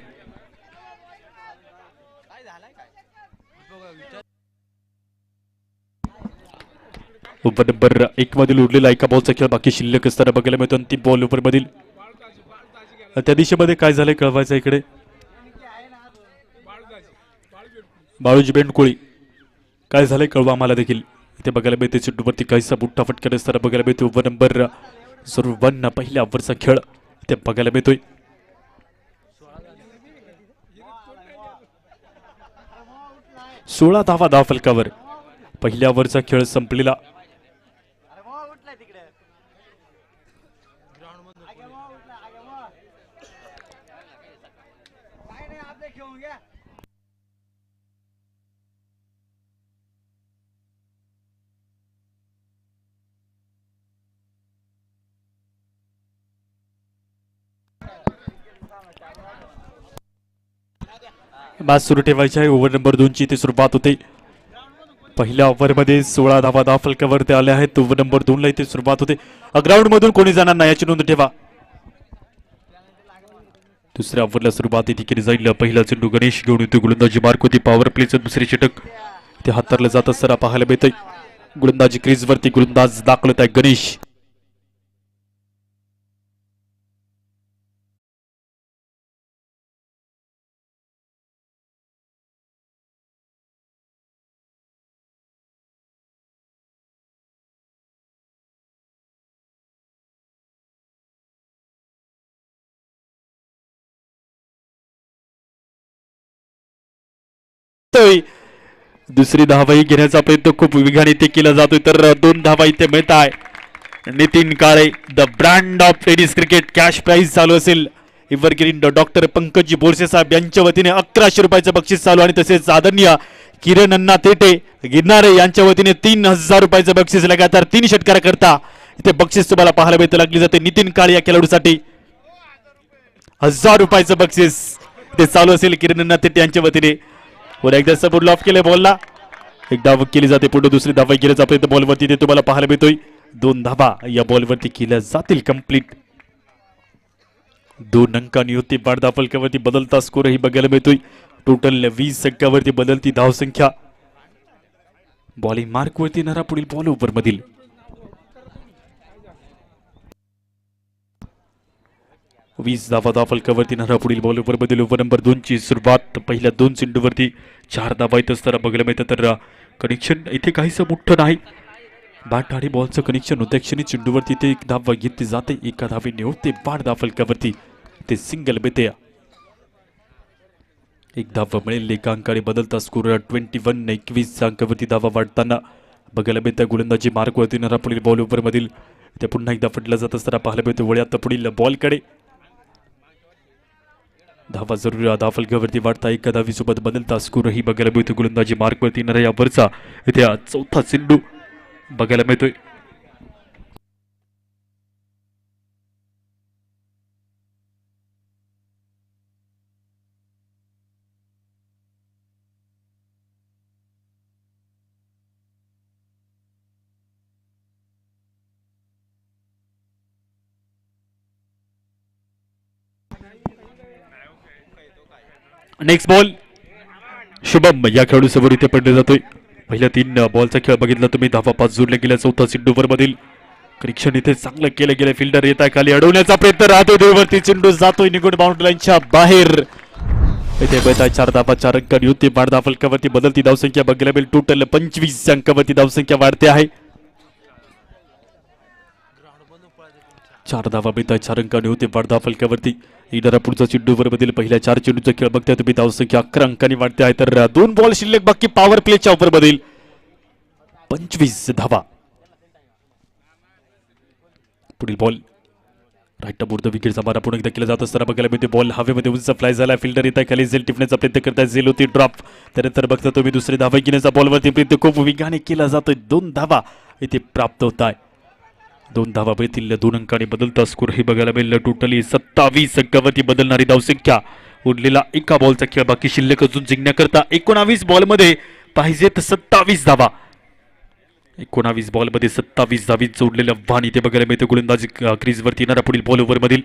ओव्हर नंबर 1 मधील उरलेला एका बॉलचा खेळ बाकी शिल्लक असताना बघायला मिळतो. अंतिम बॉल ओव्हर मधील त्या दिशेमध्ये काय झालंय कळवायचं. इकडे बाळूजी बेंडकोळी काय झालंय कळवा आम्हाला देखील. इथे बघायला मिळते चेंडूवरती काहीसा बुट्टा फटकन असताना बघायला मिळते. ओव्हर नंबर 1 पहिल्या ओव्हरचा खेळ इथे बघायला मिळतोय. 16 धावा धाव फलकावर. पहिल्या ओव्हरचा खेळ संपलेला. मॅच सुरू ठेवायची आहे. ओव्हर नंबर 2 ची इथे सुरुवात होते. पहिल्या ओव्हरमध्ये 16 धावा धाव फलकावरती आल्या आहेत. ओव्हर नंबर 2 ला इथे सुरुवात होते. ग्राउंड मधून कोणी जाणार नाही याची नोंद ठेवा. दुसऱ्या ओव्हरला सुरुवात इथे केली जाईल. पहिला चेंडू गणेश घेऊन येतो. गोलंदाजी मार्क होती. पॉवर प्लेचं दुसरे षटक ते हातारलं जात असताना पाहायला मिळतंय. गोलंदाजी क्रीजवरती गोलंदाज दाखलत आहे गणेश. दुसरी धावाही घेण्याचा प्रयत्न खूप वेगाने इथे केला जातोय. तर 2 धावा इथे मिळत आहे. Nitin Kale the brand of tennis cricket cash prize चालू असेल. एव्हरग्रीन डॉक्टर पंकजी बोरसे साहेब यांच्या वतीने 1100 रुपयाचं बक्षीस चालू आणि तसेच आदरणीय किरण अण्णा तेटे गिरणारे यांच्या वतीने 3000 रुपयाचं बक्षीस लगातार 3 षटकार करता इथे बक्षीस तुम्हाला पाहायला मिळतं लागली जाते. नितीन काळे या खेळाडूसाठी 1000 रुपयाचं बक्षीस ते चालू असेल किरण अण्णा तेटे यांच्या वतीने. वर एकदा समोर लॉफ केले बॉलला. एक धाव केली जाते. पुढे दुसरी धाव केल्याचा प्रयत्न बॉलवरती ते तुम्हाला पाहायला मिळतोय. 2 धावा या बॉलवरती केल्या जातील कंप्लीट. 2 अंकांनी होती बाद धाव फलकावरती बदलता स्कोरही बघायला मिळतोय. टोटल 20 अंकावरती बदलती धाव संख्या. बॉलिंग मार्क वरती नरा पुढील बॉल ओव्हर मधील 20 धावा धाव फलकावरती नरा पुढील बॉल ओव्हर मधील. ओव्हर नंबर 2 ची सुरुवात. पहिल्या 2 चेंडूवरती 4 धावा येत असताना बघायला मिळतं. तर कनेक्शन इथे काहीसं मोठं नाही. बॅट आणि बॉलचं कनेक्शन होतं. क्षणी चेंडूवरती ते 1 धाव घेतली जाते. एका धावेने होते बाद धाव फलकावरती ते सिंगल मिळते. 1 धाव मिळेल. एका अंकाने बदलता स्कोर 21-21 अंकावरती धावा वाढताना बघायला मिळतं. गोलंदाजी मार्क वरती नरा पुढील बॉल ओव्हर मधील ते पुन्हा एकदा फटला जात असताना पाहायला मिळतं. वळ्यात पुढील बॉलकडे धावा जरूर धाव फलकावरती वाढता. एका धावीसोबत बदलता स्कोरही बघायला मिळतो. गोलंदाजी मार्क वरती नरा यावरचा इथे 4था चेंडू बघायला मिळतोय. नेक्स्ट बॉल शुभम या खेळाडू समोर इथे पडले जातोय. पहिल्या 3 बॉलचा खेळ बघितला तुम्ही. धावा 5 जोडल्या गेल्या. 4था चेंडू वर मधील कनेक्शन इथे चांगलं केलं गेलं. फिल्डर येत आहे खाली अडवण्याचा प्रयत्न राहतो. देववरती चेंडू जातोय निगुड बाउंड्री लाईनच्या बाहेर. इथे बेता 4 धावा 4 अंकांनी होती बाद धाव फलकावरती बदलती धावसंख्या बघायला मिळेल. टोटल 25 अंकावरती धावसंख्या वाढते आहे. 4 धावा मिळतात. 4 अंकांनी होते बाद धाव फलकावरती. येणारा पुढचा चेंडू वर मधील पहिल्या 4 चेंडूचा खेळ बघताय तुम्ही. धावसंख्या 11 अंकांनी वाढते आहे. तर 2 बॉल शिल्लक बाकी पॉवर प्लेच्या ओव्हर मधील 25 धावा. पुढील बॉल राईट बोर्ड विकेटचा मारा पुन्हा एकदा केला जात असताना बघायला मिळते. बॉल हवेमध्ये उंच फ्लाय झाला. फिल्डर येत आहे खाली. झेल टिपण्याचा प्रयत्न करताय. झेल होती ड्रॉप. त्यानंतर बघता तुम्ही दुसरी धावा घेण्याचा बॉलवरती प्रयत्न खूप वेगाने केला जातोय. 2 धावा इथे प्राप्त होत आहे. 2 धावा मिळतील. 2 अंकाने बदलता स्कोर हे बघायला मिळेल. टोटली 27 अंकावरती बदलणारी धावसंख्या. उरलेला एका बॉलचा खेळ बाकी शिल्लक अजून जिंकण्याकरता 19 बॉलमध्ये पाहिजेत 27 धावा. 19 बॉलमध्ये 27 धावी जोडलेलं आव्हान इथे बघायला मिळते. गोलंदाजी क्रीजवरती येणारा पुढील बॉल ओव्हर मधील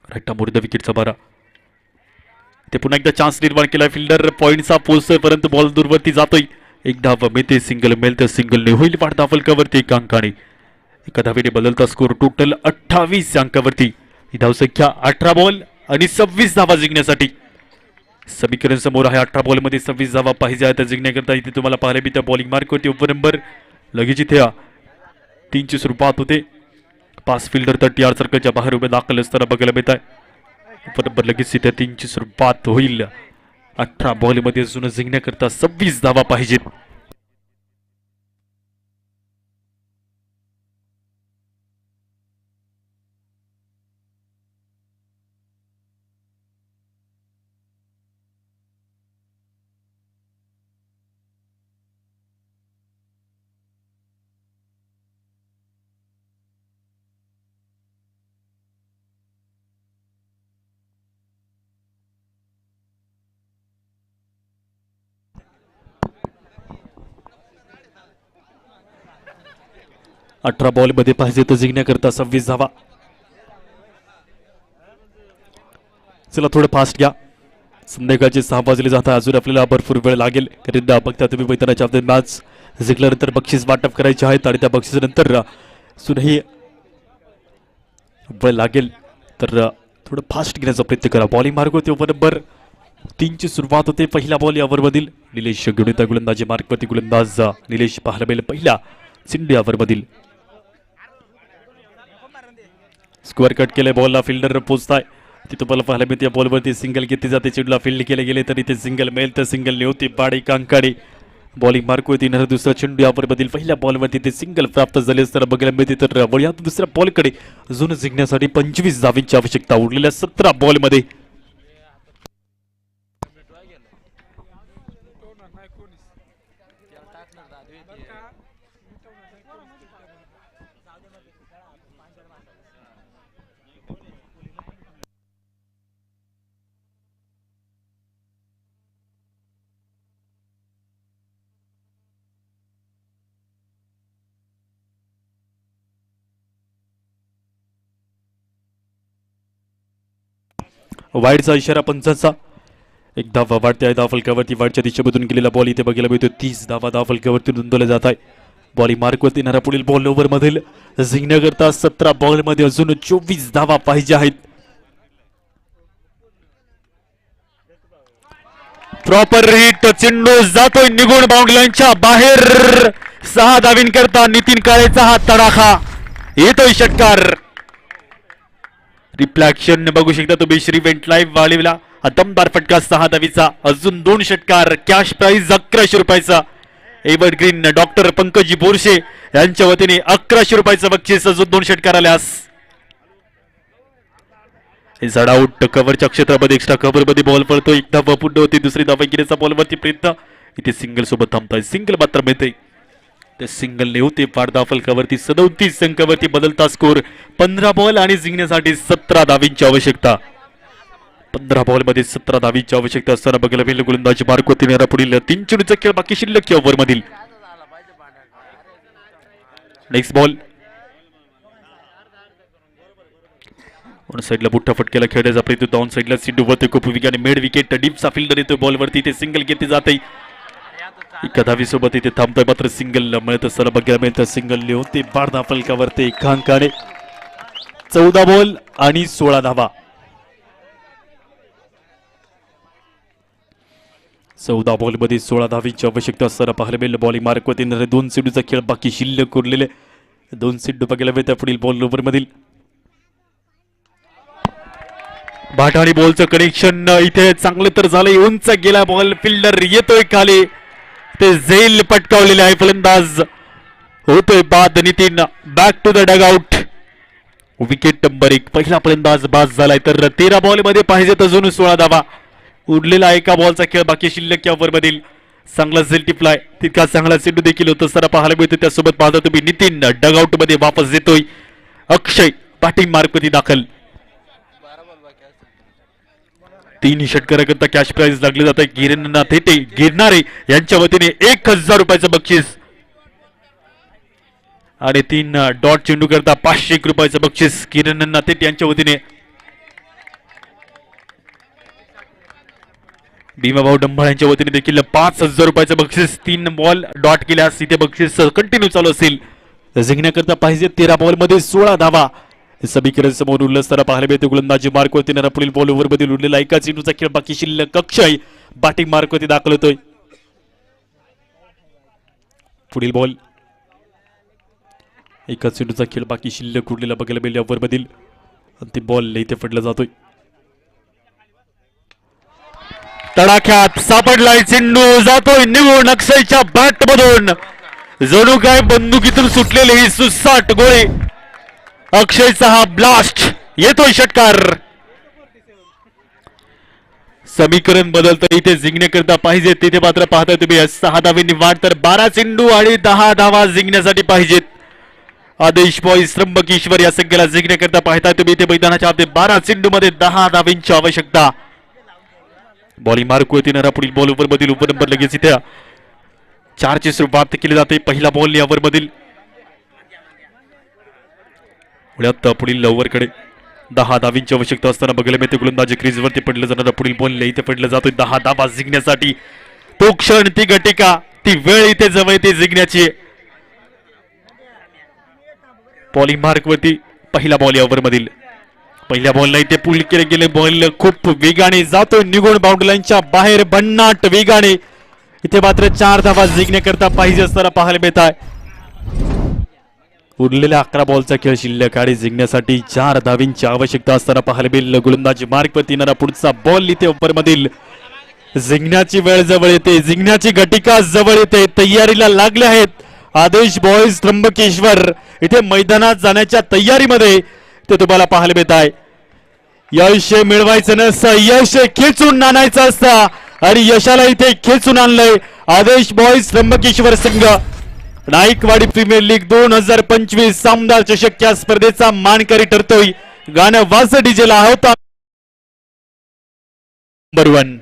राईट मोर्द विकेटचा मारा. ते पुन्हा एकदा चान्स निर्माण केला. फिल्डर पॉइंटचा पोहोचतोय परंतु बॉल दूरवरती जातोय. 1 धाव मिळते. सिंगल मिळेल तर सिंगलने होईल बाद धाव फलकावरती 1 अंकाने. एका धावेने बदलता स्कोर. टोटल 28 अंकावरती ही धावसंख्या. 18 बॉल आणि 26 धावा जिंकण्यासाठी समीकरण समोर आहे. 18 बॉलमध्ये 26 धावा पाहिजे आहेत जिंकण्याकरता. इथे तुम्हाला पाहायला मिळतं बॉलिंग मार्क होती. ओव्हर नंबर लगेच इथे 3 ची सुरुवात होते. 5 फिल्डर 30 सर्कलच्या बाहेर उभे दाखल असताना बघायला मिळत आहे. ओव्हर नंबर लगेच इथे 3 ची सुरुवात होईल. 18 बॉलमध्ये अजून जिंकण्याकरता 26 धावा पाहिजेत. अठरा बॉलमध्ये पाहिजे तर जिंकण्याकरता 26 धावा. चला थोडं फास्ट घ्या. संध्याकाळचे 6 वाजले जाता अजून आपल्याला भरपूर वेळ लागेल. कारण बघता तुम्ही मैदानाच्या मॅच जिंकल्यानंतर बक्षीस वाटप करायचे आहेत आणि त्या बक्षिसानंतर सुद्धा वेळ लागेल. तर थोडं फास्ट घेण्याचा प्रयत्न करा. बॉलिंग मार्ग होते ओव्हर नंबर 3 ची सुरुवात होते. पहिला बॉल यावरमधील निलेश घेऊन गोलंदाजी मार्गवरती गोलंदाज निलेश पाहायला मिळेल. पहिला सिंधू यावरमधील स्क्वेअर कट केले. बॉलला फिल्डर पोचताय तिथं तुम्हाला पाहायला मिळते. या बॉलवरती सिंगल घेतली जाते. चेंडूला फील्ड केले गेले तरी ते सिंगल मिळेल तर सिंगल होती. पाडी कांकाडी बॉलिंग मार्क होती. दुसरा चेंडू यावरमधील पहिल्या बॉलवरती ते सिंगल प्राप्त झाले तर बघायला मिळते. तर वळ्यात दुसऱ्या बॉलकडे अजून जिंकण्यासाठी 25 धावींची आवश्यकता. उरलेल्या 17 बॉलमध्ये वाईडचा इशारा पंचांचा. एक धावा वाढते आहे धावफलकावरती. वाईडच्या दिशेमधून गेलेला बॉल इथे बघायला मिळतो. 30 धावा धावफलकावरती नोंदवल्या जात आहे. बॉलिंग मार्कवरती येणारा पुढील बॉल ओव्हर मधील जिंकण्याकरता 17 बॉलमध्ये अजून 24 धावा पाहिजे आहेत. Proper hit. चेंडू जातोय निघून बाउंड्री लाईनच्या बाहेर. 6 धावींकरता नितीन काळेचा हा तडाखा. येतोय षटकार. रिफ्लॅक्शन बघू शकता तुम्ही श्रीवेंट लाईव्ह वाढीला. हा दमदार फटका 6 धावीचा. अजून 2 षटकार. कॅश प्राइज 1100 रुपयाचा. एव्हरग्रीन डॉक्टर पंकजी बोरशे यांच्या वतीने 1100 रुपयाचं बक्षीस. अजून 2 षटकार आल्यास झड आउट. कव्हरच्या क्षेत्रामध्ये एक्स्ट्रा कव्हर मध्ये बॉल पडतो. एक धावा पूर्ण होती. दुसरी धावा घेण्याचा बॉलवरती प्रयत्न. इथे सिंगल सोबत थांबताय. सिंगल मात्र मिळते. ते सिंगल होते. पार धावफलकावरती 37 अंकावरती बदलता स्कोर. 15 बॉल आणि जिंकण्यासाठी 17 धावींची आवश्यकता. 15 बॉलमध्ये 17 धावींची आवश्यकता असताना बघायला मिळेल गोलंदाजी मार्क होती. पुढील 3 चेंडूचा खेळ बाकी शिल्लक ओव्हर मधील. नेक्स्ट बॉल ऑन साइडला बुट्टा फटकेला खेळण्याचा प्रयत्न. डाऊन साइडला सिंधू वरती खूप विकेट मिड विकेट डीपचा फिल्डर येतो बॉलवरती. ते सिंगल घेतली जाते. एका धावीसोबत इथे थांबतोय मात्र सिंगल मिळत असताना बघायला मिळतं. सिंगल लिहून बार फलकावरती एकांकाने 14 बॉल आणि 16 धावा. 14 बॉलमध्ये 16 धावींची आवश्यकता असताना पाहायला मिळेल. बॉलिंग मार्क होते. 2 सिंधूचा खेळ बाकी शिल्लक उरलेले 2 सिंधू बघायला मिळतात. पुढील बॉल ओव्हर मधील भाटाणी बॉलचं कनेक्शन इथे चांगलं तर झालंय. उंच गेला बॉल. फिल्डर येतोय खाली. ते झेल पटकावलेले आहे. फलंदाज होतोय बाद. Nitin back to the dugout. Wicket number 1. पहिला फलंदाज बाद झालाय. तर 13 बॉलमध्ये पाहिजेत अजून 16 धावा. उरलेला एका बॉलचा खेळ बाकी शिल्लक यावर मधील. चांगला झेल टिपलाय. तितका चांगला चेंडू देखील होत असताना पाहायला मिळतो. त्यासोबत पाहता तुम्ही नितीन डग आउट मध्ये वापस येतोय. अक्षय बॅटिंग मार्कवरती दाखल. 3 षटकाराकरता कॅश प्राइज लागले जात आहे. गिरणना थेटे गिरणारे यांच्या वतीने 1000 रुपयाचं बक्षीस आणि 3 डॉट चेंडू करता 501 रुपयाचं बक्षीस गिरणना थेटे यांच्या वतीने. भीमाभाऊ डंभाळ यांच्या वतीने देखील 5000 रुपयाचं बक्षीस. 3 बॉल डॉट केल्यास इथे बक्षीस कंटिन्यू चालू असेल. जिंकण्याकरता पाहिजे 13 बॉलमध्ये 16 धावा. समीकरण समोर उरलं असताना पाहायला मिळते. गोलंदाजी मार्कवरती पुढील बॉल ओव्हर मध्ये उरलेला एका चेंडूचा खेळ बाकी शिल्लक. अक्षय बॅटिंग मार्कवरती दाखल होतोय. पुढील बॉल एका चेंडूचा खेळ बाकी शिल्लक उरलेला बघायला मिळेल ओव्हर मधील. अंतिम बॉल इथे पडला जातोय. तडाख्यात सापडलाय चेंडू, जातोय निघून अक्षयच्या बॅट मधून. जणू काय बंदुकीतून सुटलेले ही सुसाट गोळी. अक्षयचा हा ब्लास्ट, येतोय षटकार. समीकरण बदलतं इथे जिंकण्याकरता पाहिजे, तिथे मात्र पाहताय तुम्ही 6 धावांनी वाढ, तर 12 चेंडू आणि 10 धावा जिंकण्यासाठी पाहिजेत. आदेश बॉईज त्र्यंबकेश्वर या संख्येला जिंकण्याकरता पाहताय तुम्ही इथे मैदानाच्या आधी 12 चेंडू मध्ये 10 धावांची आवश्यकता. बॉलिंग मार्क होती ना पुढील बॉल ओव्हर मधील ओव्हर नंबर लगेच इथे 4 ची सुरुवात केली जाते. पहिला बॉल या ओव्हर मधील पुढील ओव्हर कडे 10 धावांची आवश्यकता असताना बघायला मिळते गोलंदाजी क्रीजवरती पडलं जाणार. पुढील बॉल इथे पडलं जातोय 10 धावा जिंकण्यासाठी. तो क्षण, ती घटिका, ती वेळ इथे जवळ येते जिंकण्याची. बॉलिंग मार्क वरती पहिला बॉल या ओव्हर मधील. पहिल्या बॉलला इथे पुल केले गेले, बॉल खूप वेगाने जातोय निघून बाउंड्री लाईनच्या बाहेर, भन्नाट वेगाने. इथे मात्र 4 धावा जिंकण्याकरता पाहिजे असताना पाहायला मिळत आहे. उरलेल्या 11 बॉलचा खेळ शिल्लक आणि जिंकण्यासाठी 4 धावांची आवश्यकता असताना पाहायला मिळेल. गोलंदाजी मार्क वरती येणारा पुढचा बॉल इथे ओव्हर मधील. जिंकण्याची वेळ जवळ येते, जिंकण्याची घटिका जवळ येते, तयारीला लागले आहेत आदेश बॉईज त्र्यंबकेश्वर. इथे मैदानात जाण्याच्या तयारीमध्ये ते तुम्हाला पाहायला मिळत आहे. यश मिळवायचं नसतं, यश खेचून आणायचं असतं आणि यशाला इथे खेचून आणलंय आदेश बॉईज त्र्यंबकेश्वर संघ. नाईकवाडी प्रीमियर लीग 2025 सामना चषक या स्पर्धेचा मानकरी ठरतोय. गाणं वाज डीजेला होता नंबर 1.